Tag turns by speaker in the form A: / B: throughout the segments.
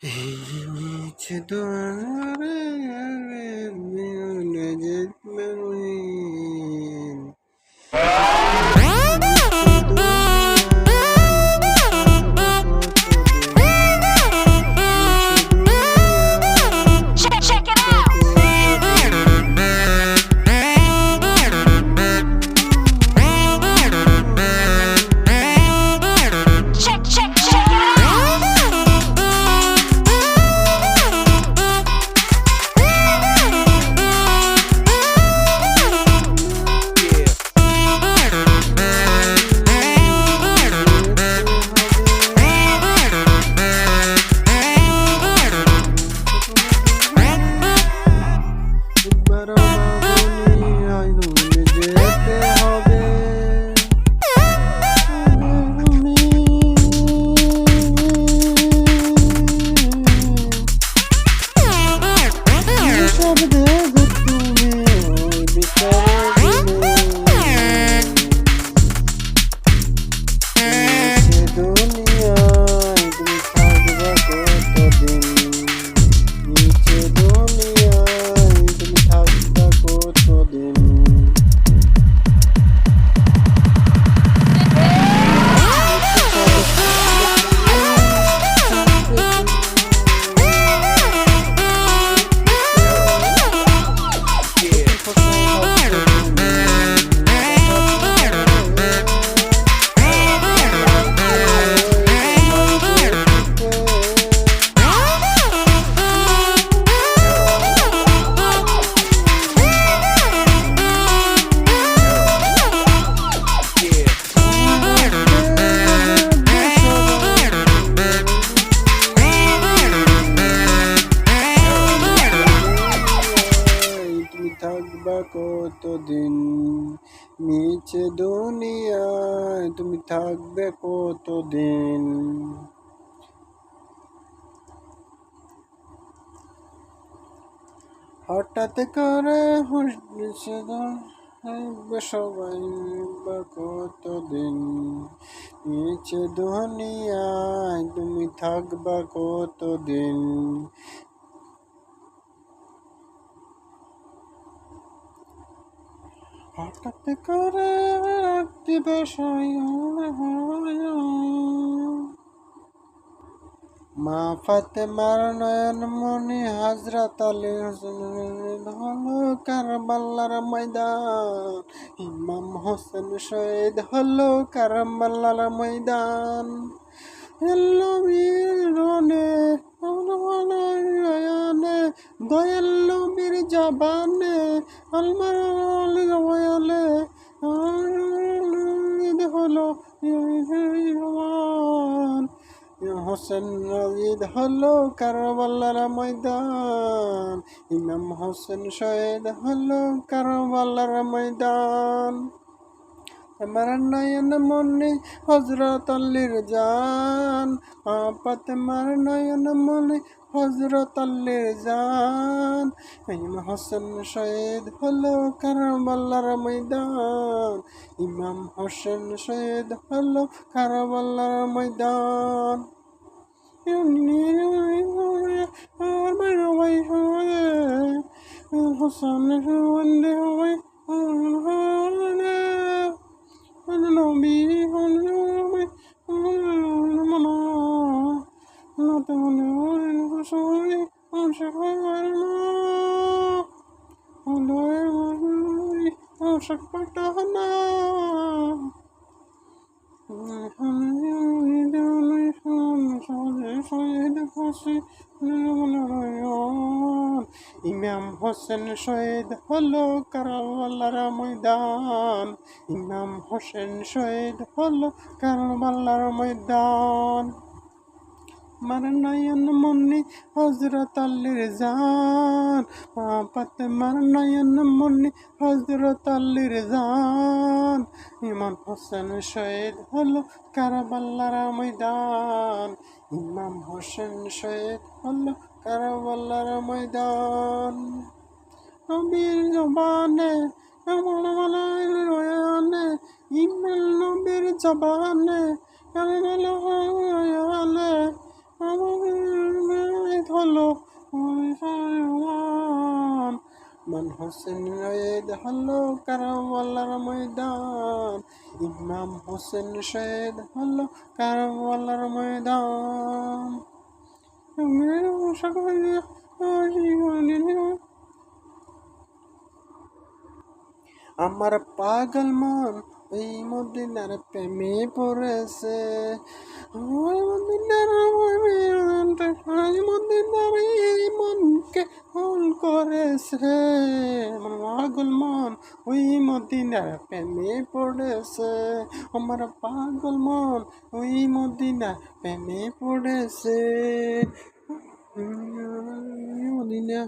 A: Each one
B: Check it out. Check it
A: থাকবা কতদিন নিচে দুনিয়ায় তুমি থাকবে কতদিন হঠাৎ করে সবাই বা কতদিন নিচে দুনিয়ায় তুমি থাকবা কতদিন হঠাৎ করে দিবস মা ফাতেমার নয়ন মনি হযরত আলী হলো কারবালার ময়দান ইমাম হোসেন শহীদ হলো কারবালার ময়দান দয়াল নবীর জবানে আলমার গয়ালে হলো হোসেন ঈদ হলো কারবালার ময়দান ইমাম হোসেন শহীদ হলো কারবালার ময়দান আমার নয়ন মনে হযরত আলীর জান ফাতেমার নয়ন মনে হযরত আলীর জান ইমাম হোসেন শহীদ হলো কারবালার ময়দান ইমাম হোসেন শহীদ হলো কারবালার ময়দান হোসেন নবী পাঠানা ইমাম হোসেন শহীদ হলো কারবালার ময়দান ইমাম হোসেন শহীদ হলো কারবালার ময়দান আমার নয়ন মনি হযরত আলীর জান ফাতেমার নয়ন মনি হযরত আলীর জান ইমাম হোসেন শহীদ হলো কারবালার ময়দান ইমাম হোসেন শহীদ হলো কারবালার ময়দান নবীর জবানে রয়ানে ইমাম নবীর জবানে হলো রহমান মান হোসেন শহীদ হলো কারবালার ময়দান ইমাম হোসেন শহীদ হলো কারবালার ময়দান আমার পাগল মন ওই মদিনার প্রেমে পড়েছে ওই মদিনার এই মনকে হল করেছে আমার পাগল মন ওই মদিনার প্রেমে পড়েছে আমার পাগল মন ওই মদিনার প্রেমে পড়েছে মদিনা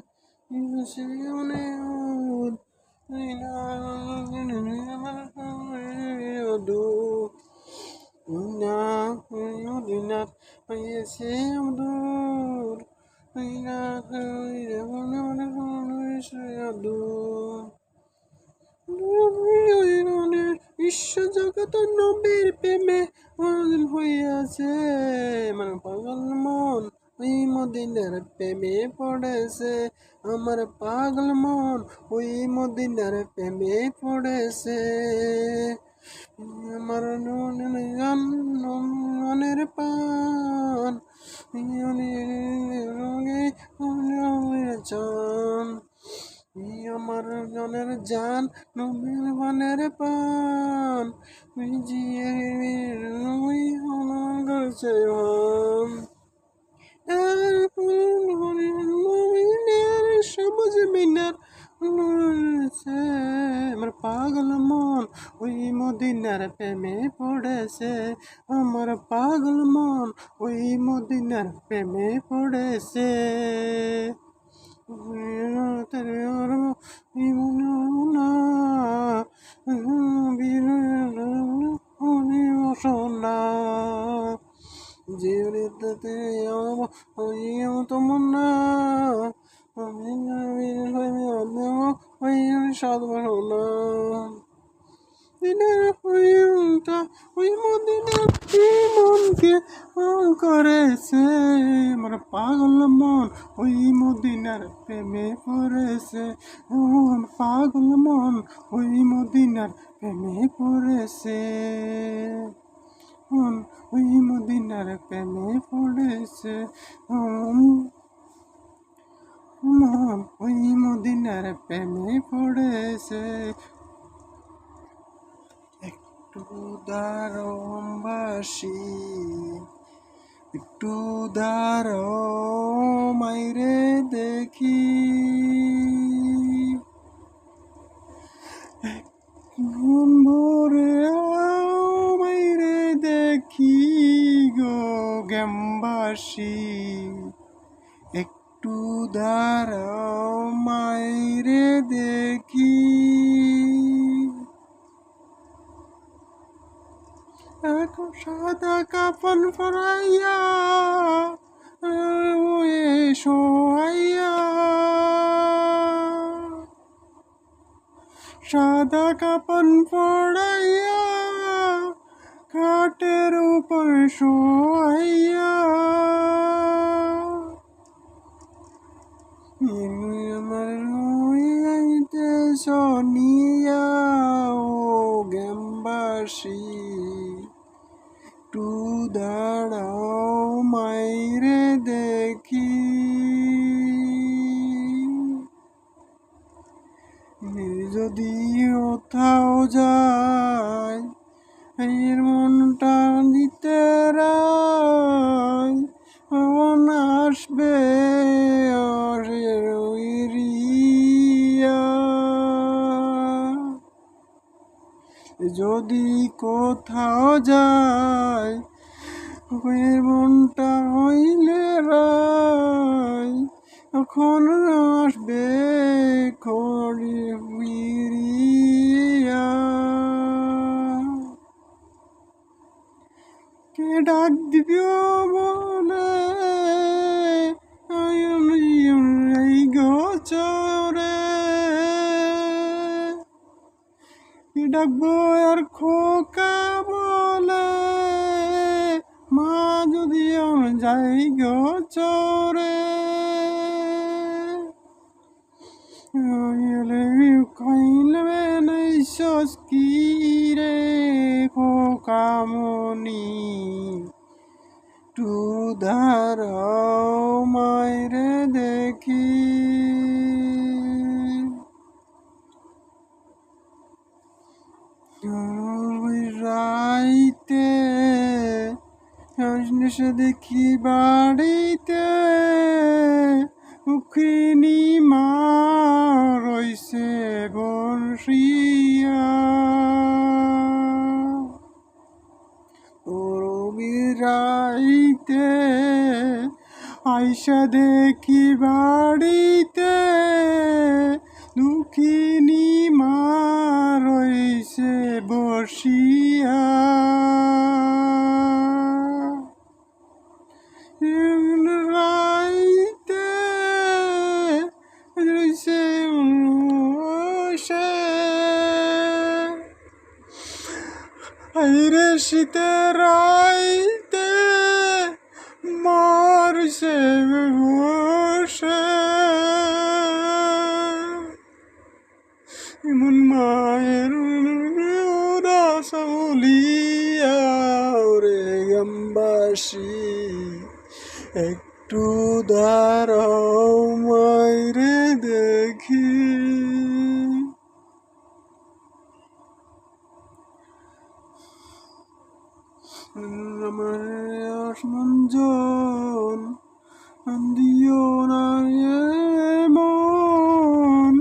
A: বিশ্ব জগত নবীর প্রেমে পাগল হইয়াছে মানে পাগল মন ওই মদিনার প্রেমে পড়েছে আমার পাগল মন ওই মদিনার প্রেমে পড়েছে আমার মনের পান চান আমার জনের জান নবীর মনের পান জিয়ে করছে সবুজ মিনার আমার পাগল মন ওই মদিনার প্রেমে পড়েছে আমার পাগল মন ওই মদিনার প্রেমে পড়েছে সোনা জীবনীতে তমন্না ওই সাত সোনা ওই মদিনার মনকে করেছে আমার পাগল মন ওই মদিনার প্রেমে পড়েছে পাগল মন ওই মদিনার প্রেমে পড়েছে ওই মদিনার প্রেমে পড়েছে ওই মদিনার প্রেমে পড়েছে একটু দারমবাসী একটু দারো মাইরে দেখি ভোরে মাইরে দেখি গো গ্যামবাসী একটু দারো মাইরে দেখি সাদা কাপন পরাইয়া শোয়াইয়া সাদা কাপন পরাইয়া খাটের উপর শোয়াইয়া আমার হইতে শনিয়া ও গ্যামবাসী একটু দাঁড়াও মাইরে দেখি যদি কোথাও যায় এর মনটা দিতে রায় মন আসবে যদি কোথাও যায় এর মনটা হইলে রায় তখন আসবে খড়ি ফিরিয়া কে ডাক দিবি বলে এই গোচরে ডাকবো আর খোকা বলে মা যদি যাই গোচরে এসে দেখি বাড়িতে উখিনী মা রইছে বর্ষিয়া রাইতে আইসা দেখি বাড়িতে দুঃখিনী মা রইছে বসিয়া রাইতে রইছে বসে আইরে শীতে রাইতে মারছে বসে এমন মায়ের রাসলিয়া রে গ্রামবাসী একটু দাঁড়াও মাইরে দেখি আমার আসমঞ্জন দিও না মন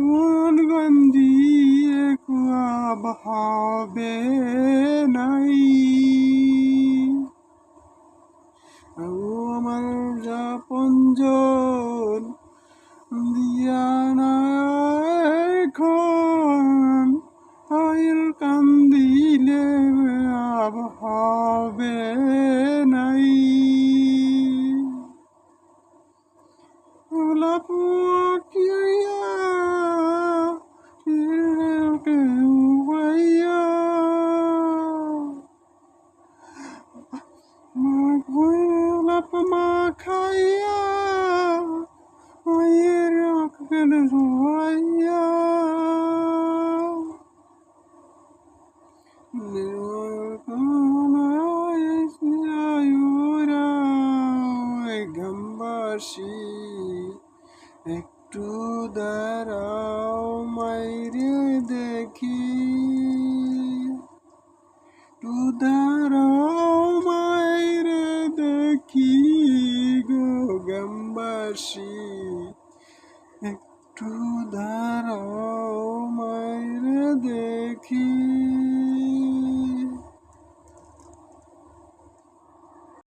A: মন গন্ধিয়ে কুয়াব হবে নাই আমার যাপঞ্জন দিয়া না এখন আইল কান্দিলে আব হবে নাই মা খাইয়া মায়ের আঁকের রোয়াইয়া গ্রামবাসী একটু দাঁড়াও মাইরে দেখি একটু দাঁড়াও মাইরে দেখি গো গ্রামবাসী একটু দাঁড়াও মাই